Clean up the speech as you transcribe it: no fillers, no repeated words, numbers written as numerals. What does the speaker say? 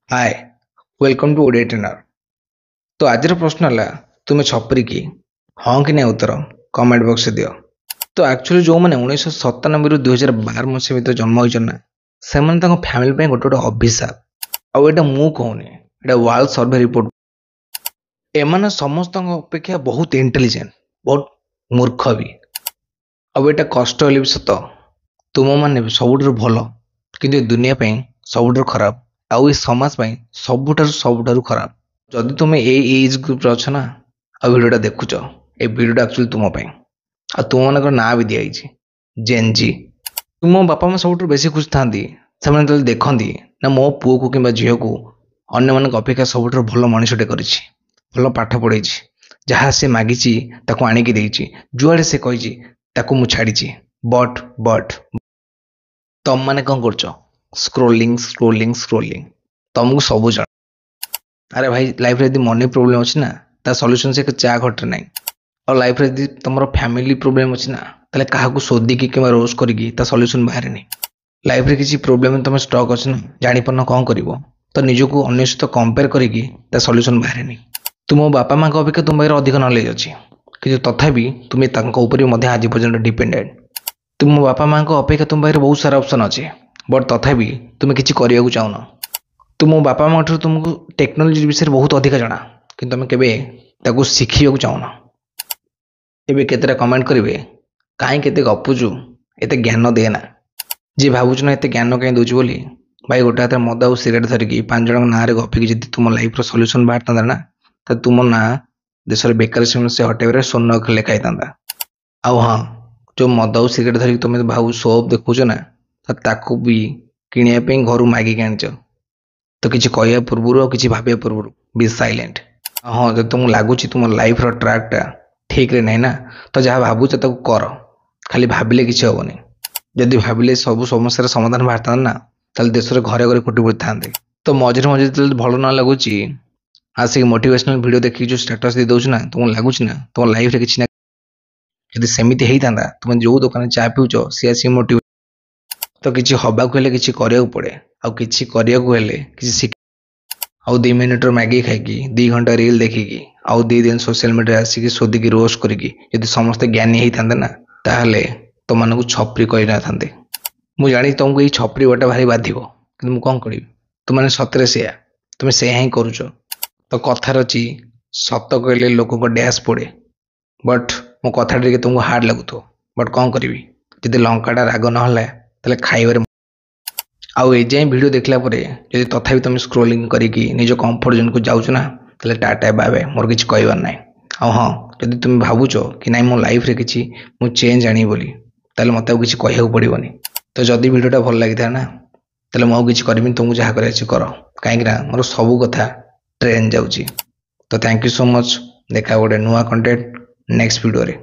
Hi welcome to Odia trainer. तो आज प्रश्न है तुम्हें छपरी कि हाँ कि नहीं उत्तर कमेंट बॉक्स में दियो। तो एक्चुअली जो मैंने 1997 रु 2012 मसीह भितर जन्म होइछन ना से फैमिली पे गोटे गोटे अभिशाप आउ एटा मु कहूनी एटा वर्ल्ड सर्वे रिपोर्ट एमाने समस्त अपेक्षा बहुत इंटेलिजेंट बहुत मूर्ख भी आउ एटा कष्ट हेले भी सत तुम मैंने सबुठ भल कि दुनिया सबुठ खराब आउ ये समाज सबुठारु खराब। जदि तुम एज ग्रुप अछ ना आ भिडियोटा देखुच ए भिडियोटा एक्चुअली तुम आ तुम मान ना भी दिखाई जेनजी। तुम बापा माँ सब बेसी खुश था से देखती ना मो पुओ को कि झील को अन्य मान अपेक्षा सबुठ भल मनीषटे कर भल पाठ पढ़े जहाँ से मागिची ताको आनिकी देइची जुआड़े से कही मु छाड़ी बट बट तम मैंने कौन कर स्क्रोलिंग स्क्रोलिंग स्क्रोलिंग तुमको सब जान। अरे भाई लाइफ रे मनी प्रोब्लेम अच्छी ना ता सॉल्यूशन से चा घटे ना और लाइफ रे तुम फैमिली प्रोब्लेम अच्छी ना ताले क्या शोधिकी कि रोज करी सॉल्यूशन बाहर नहीं। लाइफ रे किसी प्रोब्लेम तुम स्टक अच्छे ना जानी पारन कौन कर तो निजको अन्य सहित कंपेयर करी सॉल्यूशन बाहर नहीं। तुम बापा माँ अपेक्षा तुम पाखे अधिक नॉलेज अच्छी कि तथापि तुम्हें आज पर्यटन डिपेंडेंट। तुम बापा माँ अपेक्षा तुम पाखे बहुत सारा ऑप्शन अच्छे बट तथापि तुम्हें किसी करने को चाहून। तुम बापा माँ तुमको टेक्नोलोजी विषय बहुत अधिक जाना कि तुम के शिखा चाहून। एवं केतटा कमेंट करेंगे कहीं के गपुचु एत ज्ञान देना जी भावुच ना एत ज्ञान कहीं दूसरी बोली भाई गोटे हाथ मद आ सिगरेट धरिकी 5 जन ना गपिकी जी तुम लाइफ सॉल्यूशन बाहर था ना तो तुम ना देश बेकार समस्या हटेबार स्वर्ण अक्षर लिखाई था। आउ हाँ जो मद आ सिगरेट धरिकी तुम भाव शो अफ देखुच ना ताकू भी किणापी घर मागिक आनीच तो किसी कहया पूर्व कि भाविया पूर्व बी साइलेंट। हाँ जो तुमको लगुच तुम लाइफ ट्रैकटा ठीक रे नहीं ना तो जहाँ भावुच कर खाली भाविले किसी हेनी जदि भाविले सब समस्या समाधान बाहर था ना ताल देश में घरे घरे कोटी था। तो मझे मझे जो भल ना लगुच आसिक मोटिवेशनल वीडियो देखिए जो स्टेटस दे दौर ना तुमको लगुच ना तुम लाइफ रे किसी ना यदि सेमती होता तुम जो दुकान चा पीउच सी आसिक मोटिवेट तो किसी हवाक किसी करने पड़े आउ किसी करने किसी आउ 2 मिनिट मैगी खाई 2 घंटा रील देखिकी आउ 2 दिन सोशल मीडिया आसिक शोधिकी रोस्ट करी समस्त ज्ञानी होता ना ताहले तुम मानक छपरी कही ना था। मुझे जानी तुमको ये छपरी गोटे भारी बाधिब कि मुझे कौन करी तुमने सतरे से तुम से हिं करुच। तो कथार अच्छी सत कहले लोक डैश पड़े बट मो कथा तुमको हार्ड लगुथ बट कौन करी जब लंकाटा राग ना खाइबार आउ ए जाए वीडियो देखला जब तथापि तुम स्क्रोलिंग करके निज कंफर्ट जोन को जाऊँ ना तो टाटा बाय बाय मोर किसी कहबार ना। आ हाँ जब तुम भावुच कि ना मो लाइफ रे किसी मु चेंज आनी बोली ताले मत किसी कहू पड़ोनी। तो जदि वीडियोटा भल लगी था ना ताले मु किसी करी तुमको जहाँ कर कहीं मोर सब कथा ट्रेन जाऊँगी। तो थैंक यू सो मच देखा गोटे नुआ कंटेंट नेक्स्ट वीडियो रे।